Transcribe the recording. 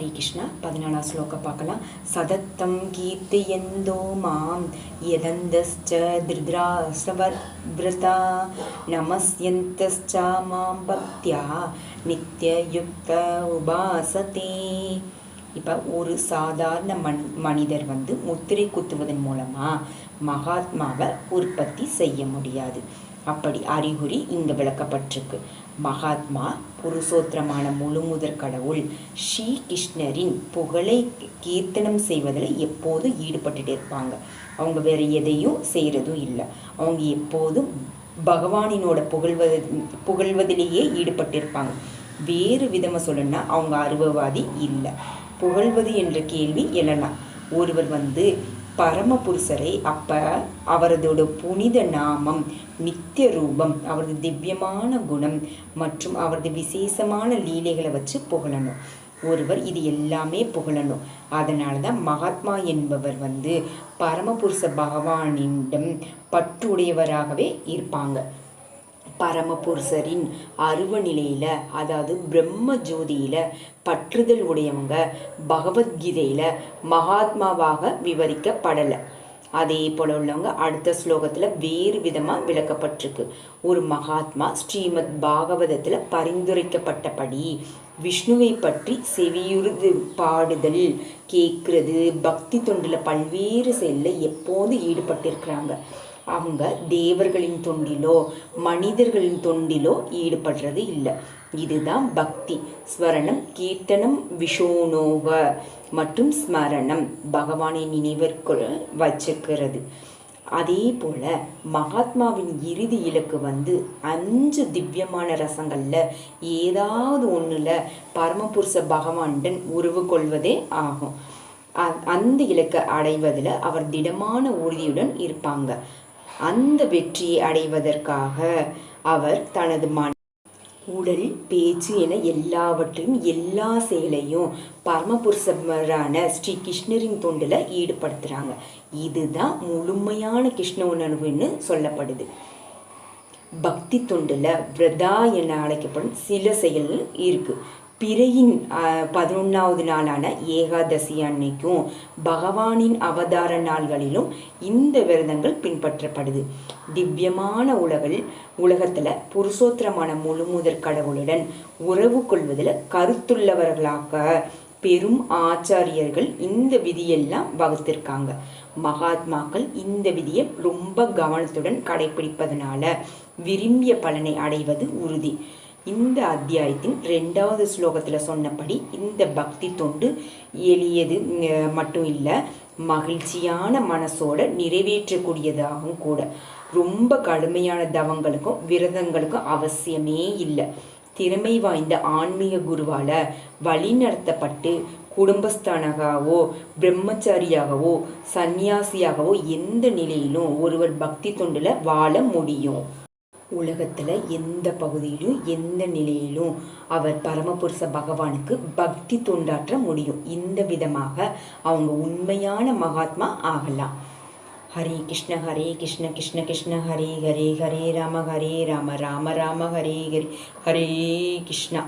ஹரே கிருஷ்ணா. 14 ஸ்லோகம் பார்க்கலாம். சதத்தம் கீர்த்தியந்தோ மாம் யதந்தஸ்ச திருத்ராஸ்ரவர்வ்ரதா நமஸ்யந்தஸ்ச மாம் பக்த்யா நித்யயுக்த உபாசதே. இப்போ ஒரு சாதாரண மனிதர் முத்திரை குத்துவதன் மூலமாக மகாத்மாவை உற்பத்தி செய்ய முடியாது. அப்படி அறிகுறி இங்கே விளக்கப்பட்டிருக்கு. மகாத்மா புருஷோத்திரமான முழுமுதற் கடவுள் ஸ்ரீ கிருஷ்ணரின் புகழை கீர்த்தனம் செய்வதில் எப்போதும் ஈடுபட்டுட்டு இருப்பாங்க. அவங்க வேறு எதையும் செய்கிறதும் இல்லை. அவங்க எப்போதும் பகவானினோட புகழ்வதிலேயே ஈடுபட்டிருப்பாங்க. வேறு விதமாக சொல்லணும்னா அவங்க அருவவாதி இல்லை. புகழ்வது என்ற கேள்வி எழலாம். ஒருவர் பரமபுருஷரை அவரதோட புனித நாமம், நித்திய ரூபம், அவரது திவ்யமான குணம் மற்றும் அவரது விசேஷமான லீலைகளை வச்சு புகழணும். ஒருவர் இது எல்லாமே புகழணும். அதனால தான் மகாத்மா என்பவர் பரமபுருஷ பகவானிடம் பற்றுடையவராகவே இருப்பாங்க. பரமபுருஷரின் அருவ நிலையில், அதாவது பிரம்ம ஜோதியில் பற்றுதல் உடையவங்க பகவத்கீதையில் மகாத்மாவாக விவரிக்கப்படலை. அதே போல் உள்ளவங்க அடுத்த ஸ்லோகத்தில் வேறு விதமாக விளக்கப்பட்டிருக்கு. ஒரு மகாத்மா ஸ்ரீமத் பாகவதத்தில் பரிந்துரைக்கப்பட்டபடி விஷ்ணுவை பற்றி செவியுறுது பாடுதல், கேட்குறது, பக்தி தொண்டில் பல்வேறு செயலில் எப்போது ஈடுபட்டிருக்கிறாங்க. அவங்க தேவர்களின் தொண்டிலோ மனிதர்களின் தொண்டிலோ ஈடுபடுறது இல்லை. இதுதான் பக்தி. ஸ்வரணம், கீர்த்தனம், விஷோனோக மற்றும் ஸ்மரணம், பகவானை நினைவிற்குள் வச்சுக்கிறது. அதே போல் மகாத்மாவின் இறுதி இலக்கு 5 திவ்யமான ரசங்களில் ஏதாவது ஒன்றில் பரமபுருஷ பகவானுடன் உறவு கொள்வதே ஆகும். அந்த இலக்கை அடைவதில் அவர் திடமான உறுதியுடன் இருப்பாங்க. அந்த வெற்றியை அடைவதற்காக அவர் தனது உடல், பேச்சு என எல்லாவற்றையும் எல்லா செயலையும் பரமபுருஷரான ஸ்ரீ கிருஷ்ணரின் தொண்டில் ஈடுபடுத்துகிறாங்க. இதுதான் முழுமையான கிருஷ்ண உணர்வுன்னு சொல்லப்படுது. பக்தி தொண்டில் விரதா என அழைக்கப்படும் சில செயல்கள் இருக்குது. பிறையின் 11வது நாளான ஏகாதசி அன்னைக்கும் பகவானின் அவதார நாள்களிலும் இந்த விரதங்கள் பின்பற்றப்படுது. திவ்யமான உலகத்தில் புருஷோத்திரமான முழுமுதற் கடவுளுடன் உறவு கொள்வதில் கருத்துள்ளவர்களாக பெரும் ஆச்சாரியர்கள் இந்த விதியெல்லாம் வகுத்திருக்காங்க. மகாத்மாக்கள் இந்த விதியை ரொம்ப கவனத்துடன் கடைபிடிப்பதனால விரும்பிய பலனை அடைவது உறுதி. இந்த அத்தியாயத்தின் 2வது ஸ்லோகத்தில் சொன்னபடி இந்த பக்தி தொண்டு எளியது மட்டும் இல்லை, மகிழ்ச்சியான மனசோட நிறைவேற்றக்கூடியதாகவும் கூட. ரொம்ப கடுமையான தவங்களுக்கும் விரதங்களுக்கும் அவசியமே இல்லை. திறமை வாய்ந்த ஆன்மீக குருவால் வழிநடத்தப்பட்டு குடும்பஸ்தானகாவோ பிரம்மச்சாரியாகவோ சந்நியாசியாகவோ எந்த நிலையிலும் ஒருவர் பக்தி தொண்டில் வாழ முடியும். உலகத்தில் எந்த பகுதியிலும் எந்த நிலையிலும் அவர் பரமபுருஷ பகவானுக்கு பக்தி தொண்டாற்ற முடியும். இந்த விதமாக அவங்க உண்மையான மகாத்மா ஆகலாம். ஹரே கிருஷ்ண ஹரே கிருஷ்ண கிருஷ்ண கிருஷ்ண ஹரே ஹரே ஹரே ராம ராம ராம ஹரே ஹரே ஹரே கிருஷ்ணா.